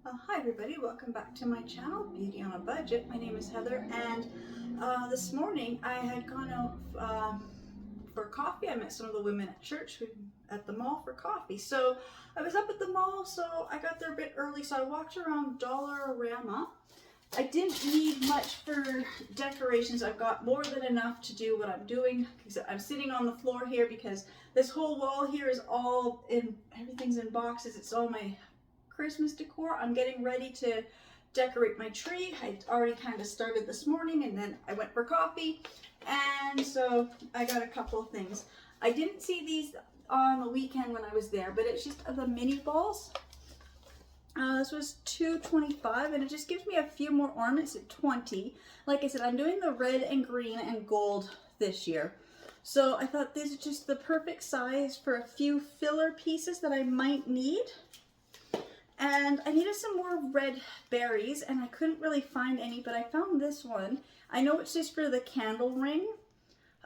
Hi everybody, welcome back to my channel, Beauty on a Budget. My name is Heather, and this morning I had gone out for coffee. I met some of the women at church at the mall for coffee. So I was up at the mall, so I got there a bit early, so I walked around Dollarama. I didn't need much for decorations. I've got more than enough to do what I'm doing. I'm sitting on the floor here because this whole wall here is all in, everything's in boxes. It's all my Christmas decor. I'm getting ready to decorate my tree. I already kind of started this morning, and then I went for coffee, and so I got a couple of things. I didn't see these on the weekend when I was there, but it's just the mini balls. This was $2.25, and it just gives me a few more ornaments at $20. Like I said, I'm doing the red and green and gold this year. So I thought these are just the perfect size for a few filler pieces that I might need. And I needed some more red berries, and I couldn't really find any, but I found this one. I know it's just for the candle ring,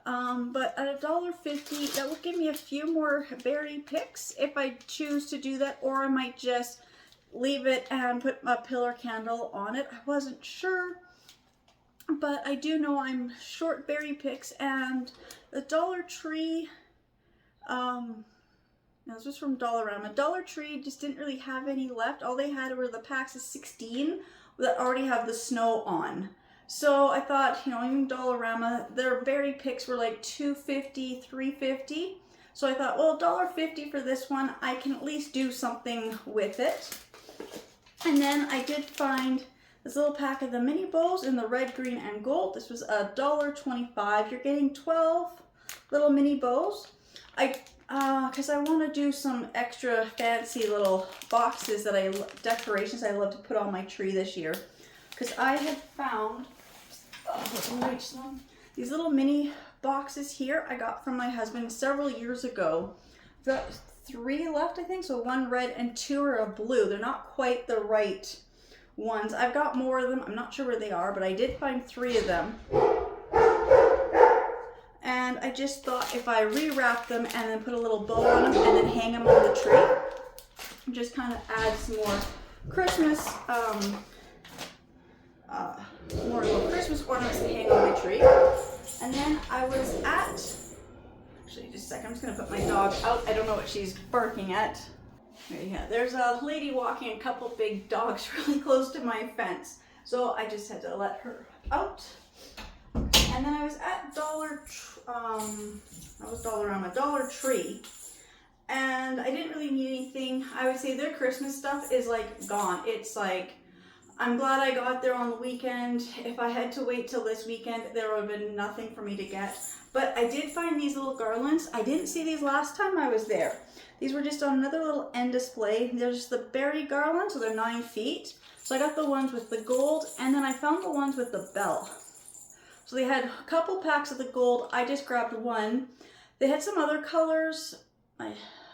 but at $1.50, that would give me a few more berry picks if I choose to do that, or I might just leave it and put a pillar candle on it. I wasn't sure, but I do know I'm short berry picks, and the Dollar Tree, this was from Dollarama. Dollar Tree just didn't really have any left. All they had were the packs of 16 that already have the snow on. So I thought, you know, even Dollarama, their berry picks were like $2.50, $3.50. So I thought, well, $1.50 for this one, I can at least do something with it. And then I did find this little pack of the mini bowls in the red, green, and gold. This was $1.25. You're getting 12 little mini bowls. Because I want to do some extra fancy little boxes that decorations I love to put on my tree this year. Because I had found these little mini boxes here I got from my husband several years ago. I've got 3 left, I think, so 1 red and 2 are a blue. They're not quite the right ones. I've got more of them. I'm not sure where they are, but I did find 3 of them. And I just thought if I rewrap them and then put a little bow on them and then hang them on the tree, just kind of add some more Christmas, more little Christmas ornaments to hang on my tree. And then I was actually just a second, I'm just going to put my dog out. I don't know what she's barking at. Yeah, there's a lady walking a couple big dogs really close to my fence. So I just had to let her out. And then I was at Dollar Tree, and I didn't really need anything. I would say their Christmas stuff is like gone. It's like, I'm glad I got there on the weekend. If I had to wait till this weekend, there would have been nothing for me to get. But I did find these little garlands. I didn't see these last time I was there. These were just on another little end display. They're just the berry garland, so they're 9 feet. So I got the ones with the gold, and then I found the ones with the bell. So they had a couple packs of the gold. I just grabbed one. They had some other colors,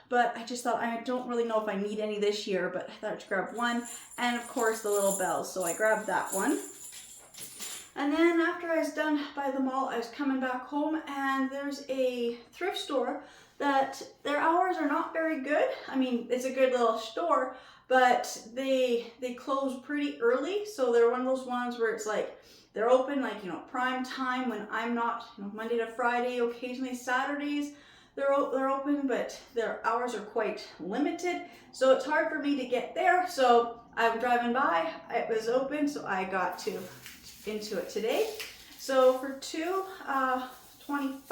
but I just thought, I don't really know if I need any this year, but I thought I'd grab one. And of course the little bells, so I grabbed that one. And then after I was done by the mall, I was coming back home, and there's a thrift store that their hours are not very good. I mean, it's a good little store, but they close pretty early. So they're one of those ones where it's like, they're open like, you know, prime time when I'm not, you know, Monday to Friday, occasionally Saturdays, they're open, but their hours are quite limited. So it's hard for me to get there. So I'm driving by, it was open, so I got into it today. So for $2.25,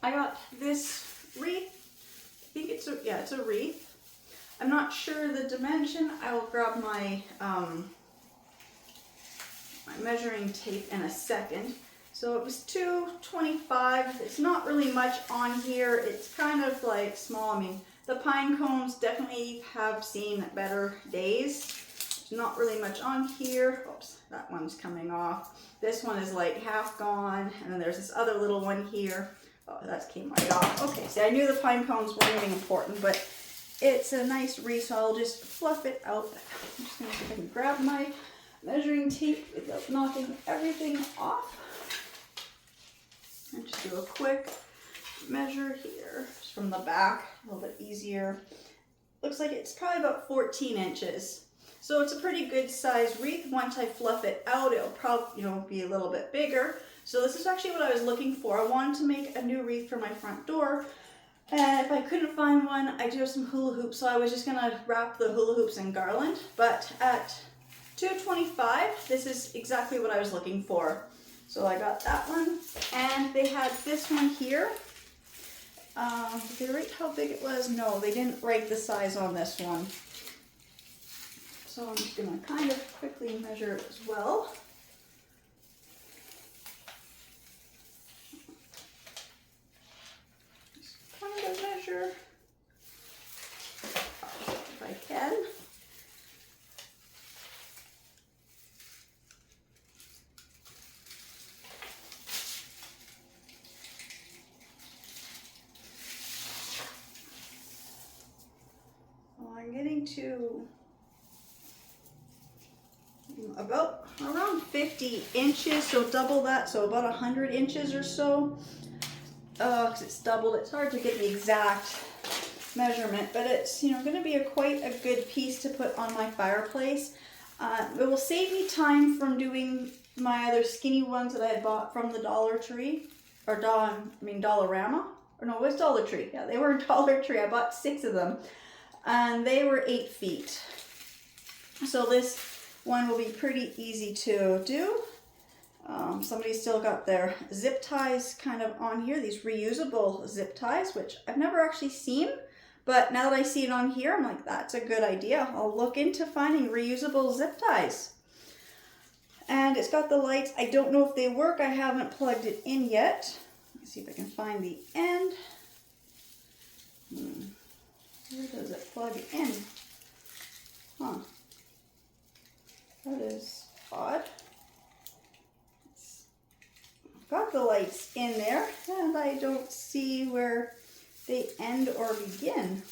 I got this wreath. I think it's a wreath. I'm not sure the dimension. I will grab my measuring tape in a second. So it was $2.25. It's not really much on here. It's kind of like small. I mean, the pine cones definitely have seen better days. There's not really much on here. Oops, that one's coming off. This one is like half gone, and then there's this other little one here. Oh, that came right off. Okay, see, I knew the pine cones weren't anything important, but it's a nice wreath, so I'll just fluff it out. I'm just gonna see if I can grab my measuring tape without knocking everything off. And just do a quick measure here, just from the back, a little bit easier. looks like it's probably about 14 inches. So it's a pretty good size wreath. Once I fluff it out, it'll probably, be a little bit bigger. So this is actually what I was looking for. I wanted to make a new wreath for my front door. And if I couldn't find one, I do have some hula hoops. So I was just gonna wrap the hula hoops in garland. But at $2.25, this is exactly what I was looking for. So I got that one. And they had this one here. Did they write how big it was? No, they didn't write the size on this one. So I'm just going to kind of quickly measure it as well. Just kind of measure if I can. Well, I'm getting to about around 50 inches, so double that, so about 100 inches or so. Because it's doubled, it's hard to get the exact measurement, but it's going to be quite a good piece to put on my fireplace. It will save me time from doing my other skinny ones that I had bought from the Dollar Tree, or Dollarama, or no, it was Dollar Tree. Yeah, they were Dollar Tree. I bought 6 of them, and they were 8 feet. So this one will be pretty easy to do. Somebody's still got their zip ties kind of on here, these reusable zip ties, which I've never actually seen, but now that I see it on here, I'm like, that's a good idea. I'll look into finding reusable zip ties. And it's got the lights. I don't know if they work. I haven't plugged it in yet. Let's see if I can find the end. Where does it plug in? Huh. That is odd. I've got the lights in there, and I don't see where they end or begin.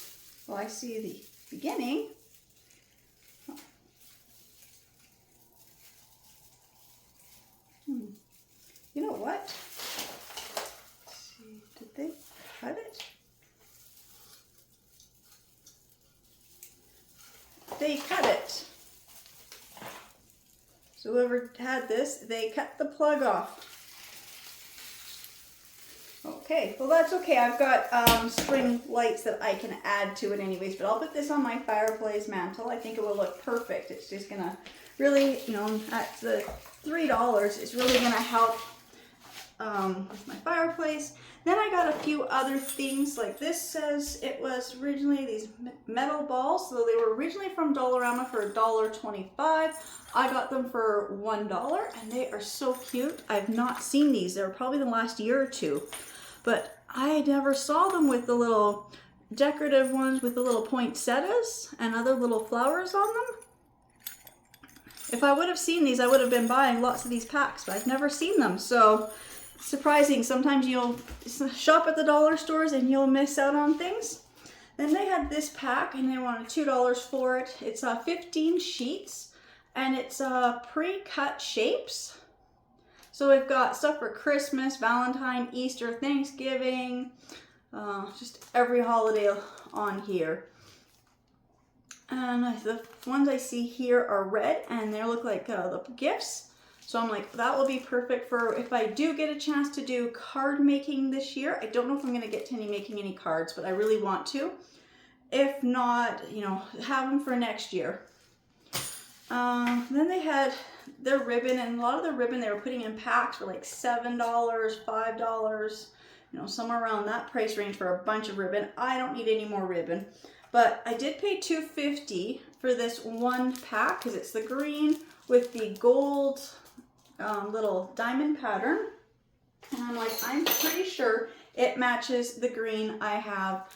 Well, I see the beginning. Huh. You know what? Let's see, did they cut it? They cut it. So whoever had this, they cut the plug off. Okay, well that's okay. I've got string lights that I can add to it anyways, but I'll put this on my fireplace mantle. I think it will look perfect. It's just gonna really, at the $3, it's really gonna help with my fireplace. Then I got a few other things, like this says it was originally these metal balls. So they were originally from Dollarama for $1.25. I got them for $1, and they are so cute. I've not seen these. They were probably the last year or two, but I never saw them with the little decorative ones with the little poinsettias and other little flowers on them. If I would have seen these, I would have been buying lots of these packs, but I've never seen them. So surprising. Sometimes you'll shop at the dollar stores and you'll miss out on things. Then they had this pack, and they wanted $2 for it. It's 15 sheets, and it's pre-cut shapes. So we've got stuff for Christmas, Valentine, Easter, Thanksgiving, just every holiday on here. And the ones I see here are red, and they look like the gifts. So I'm like, that will be perfect for if I do get a chance to do card making this year. I don't know if I'm going to get to making any cards, but I really want to. If not, have them for next year. Then they had their ribbon, and a lot of the ribbon they were putting in packs for like $7, $5, somewhere around that price range for a bunch of ribbon. I don't need any more ribbon, but I did pay $2.50 for this one pack because it's the green with the gold little diamond pattern, and I'm like, I'm pretty sure it matches the green I have,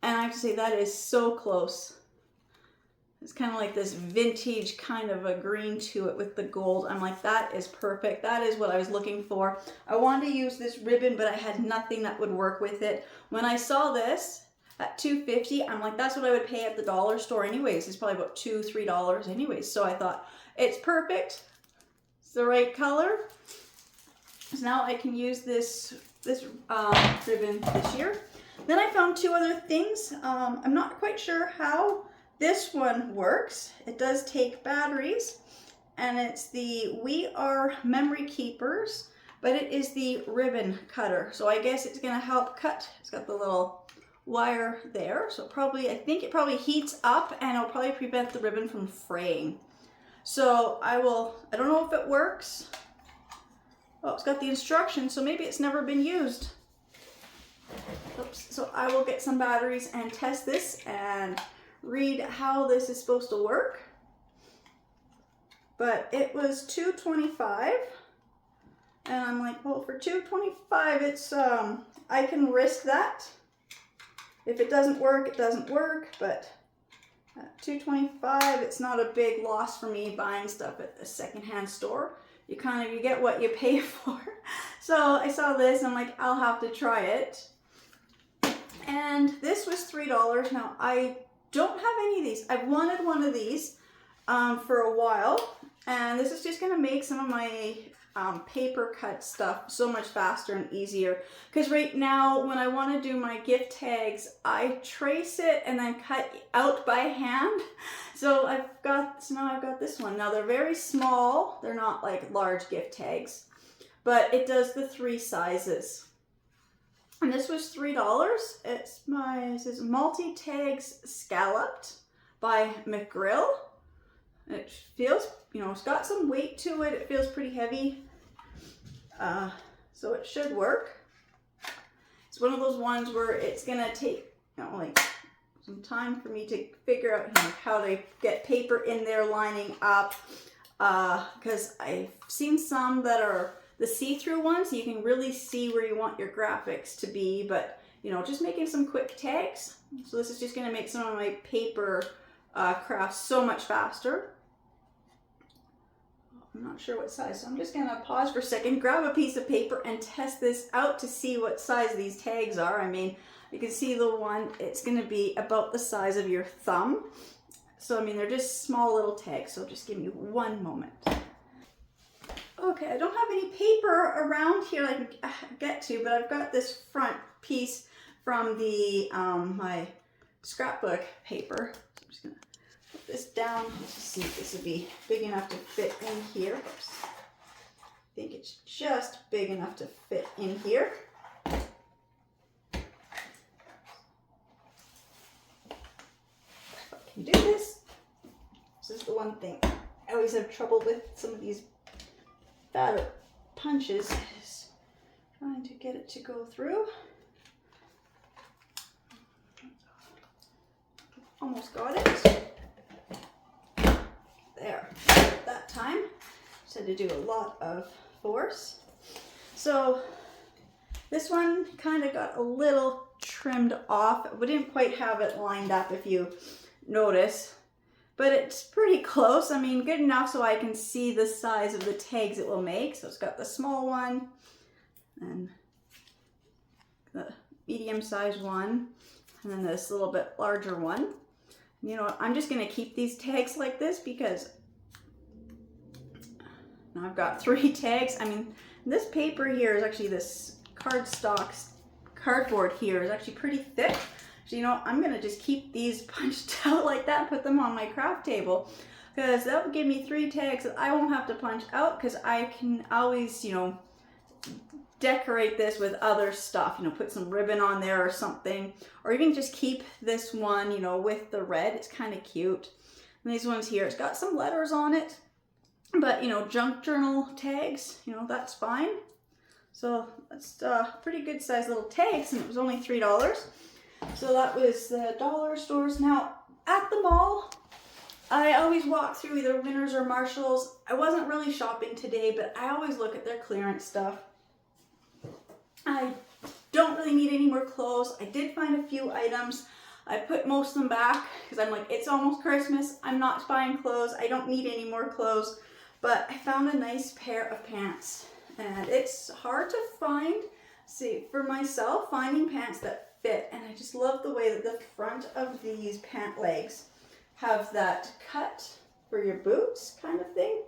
and I have to say that is so close. It's kind of like this vintage kind of a green to it with the gold. I'm like, that is perfect. That is what I was looking for. I wanted to use this ribbon, but I had nothing that would work with it. When I saw this at $2.50, I'm like, that's what I would pay at the dollar store anyways. It's probably about $2, $3 anyways. So I thought, it's perfect. It's the right color. So now I can use this ribbon this year. Then I found two other things. I'm not quite sure how this one works. It does take batteries, and it's the We Are Memory Keepers, but it is the ribbon cutter. So I guess it's gonna help cut. It's got the little wire there. So I think it probably heats up and it'll probably prevent the ribbon from fraying. So I don't know if it works. Oh, it's got the instructions, so maybe it's never been used. Oops. So I will get some batteries and test this and read how this is supposed to work. But it was $2.25, and I'm like, well, for $2.25, it's I can risk that. If it doesn't work, it doesn't work. But at $2.25, it's not a big loss for me buying stuff at the secondhand store. You get what you pay for. So I saw this, and I'm like, I'll have to try it. And this was $3. Now, I don't have any of these. I've wanted one of these for a while, and this is just going to make some of my paper cut stuff so much faster and easier. Because right now, when I want to do my gift tags, I trace it and then cut out by hand. So now I've got this one. Now they're very small. They're not like large gift tags, but it does the 3 sizes. And this was $3. It says Multi-Tags Scalloped by McGrill. It feels, it's got some weight to it. It feels pretty heavy. So it should work. It's one of those ones where it's gonna take, like some time for me to figure out how to get paper in there lining up. Because I've seen some that are the see-through ones, you can really see where you want your graphics to be, but just making some quick tags. So this is just going to make some of my paper crafts so much faster. I'm not sure what size, so I'm just going to pause for a second, grab a piece of paper and test this out to see what size these tags are. I mean, you can see the one, it's going to be about the size of your thumb. So I mean, they're just small little tags, so just give me one moment. Okay, I don't have any paper around here I can get to, but I've got this front piece from the my scrapbook paper. So I'm just gonna put this down. Let's see if this would be big enough to fit in here. Oops. I think it's just big enough to fit in here. But can you do this? This is the one thing I always have trouble with some of these fatter punches, is trying to get it to go through. Almost got it. There, that time. Just had to do a lot of force. So this one kind of got a little trimmed off. We didn't quite have it lined up, if you notice. But it's pretty close. I mean, good enough so I can see the size of the tags it will make. So it's got the small one and the medium-sized one, and then this little bit larger one. I'm just going to keep these tags like this because now I've got 3 tags. I mean, this paper here is actually, this cardboard here is actually pretty thick. So, I'm going to just keep these punched out like that, put them on my craft table, because that'll give me 3 tags that I won't have to punch out, because I can always, decorate this with other stuff, put some ribbon on there or something, or even just keep this one, with the red. It's kind of cute. And these ones here, it's got some letters on it, but, junk journal tags, that's fine. So that's pretty good sized little tags, and it was only $3. So that was the dollar stores. Now, at the mall, I always walk through either Winners or Marshalls. I wasn't really shopping today, but I always look at their clearance stuff. I don't really need any more clothes. I did find a few items. I put most of them back because I'm like, it's almost Christmas. I'm not buying clothes. I don't need any more clothes. But I found a nice pair of pants, and it's hard to find. See, for myself, finding pants that fit, and I just love the way that the front of these pant legs have that cut for your boots kind of thing.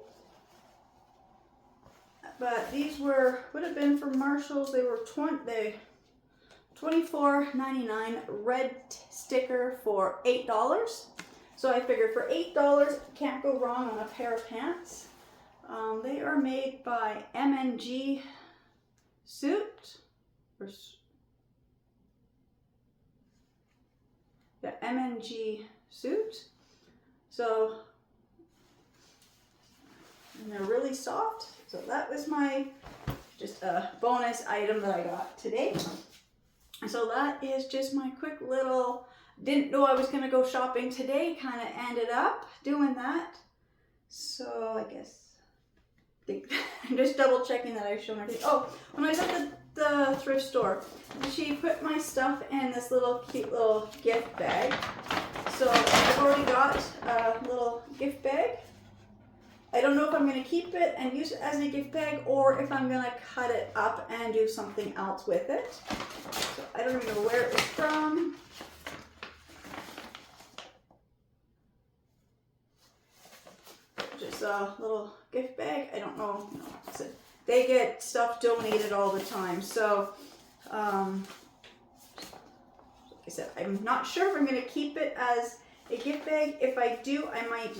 But these would have been from Marshalls. They were $24.99 red sticker for $8. So I figured for $8, can't go wrong on a pair of pants. They are made by M&G Suit. Yeah, M&G Suit. So, and they're really soft. So that was my, just a bonus item that I got today. So that is just my quick little, didn't know I was going to go shopping today, kind of ended up doing that. So I guess, I'm just double checking that I've shown everything. Oh, when I was at the thrift store, she put my stuff in this little cute little gift bag. So I've already got a little gift bag. I don't know if I'm going to keep it and use it as a gift bag or if I'm going to cut it up and do something else with it. So I don't even know where it was from. Just a little gift bag. I don't know. They get stuff donated all the time. So, like I said, I'm not sure if I'm going to keep it as a gift bag. If I do, I might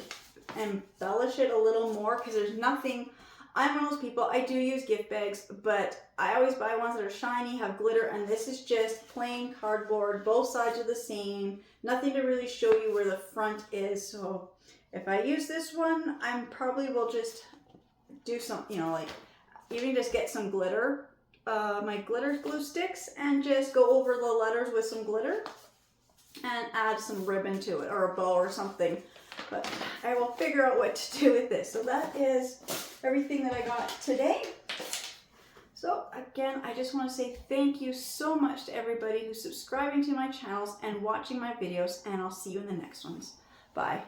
embellish it a little more because there's nothing. I'm one of those people, I do use gift bags, but I always buy ones that are shiny, have glitter, and this is just plain cardboard. Both sides are the same. Nothing to really show you where the front is. So if I use this one, I probably will just do some, you know, like even just get some glitter, my glitter glue sticks, and just go over the letters with some glitter and add some ribbon to it or a bow or something. But I will figure out what to do with this. So that is everything that I got today. So again, I just want to say thank you so much to everybody who's subscribing to my channels and watching my videos, and I'll see you in the next ones. Bye.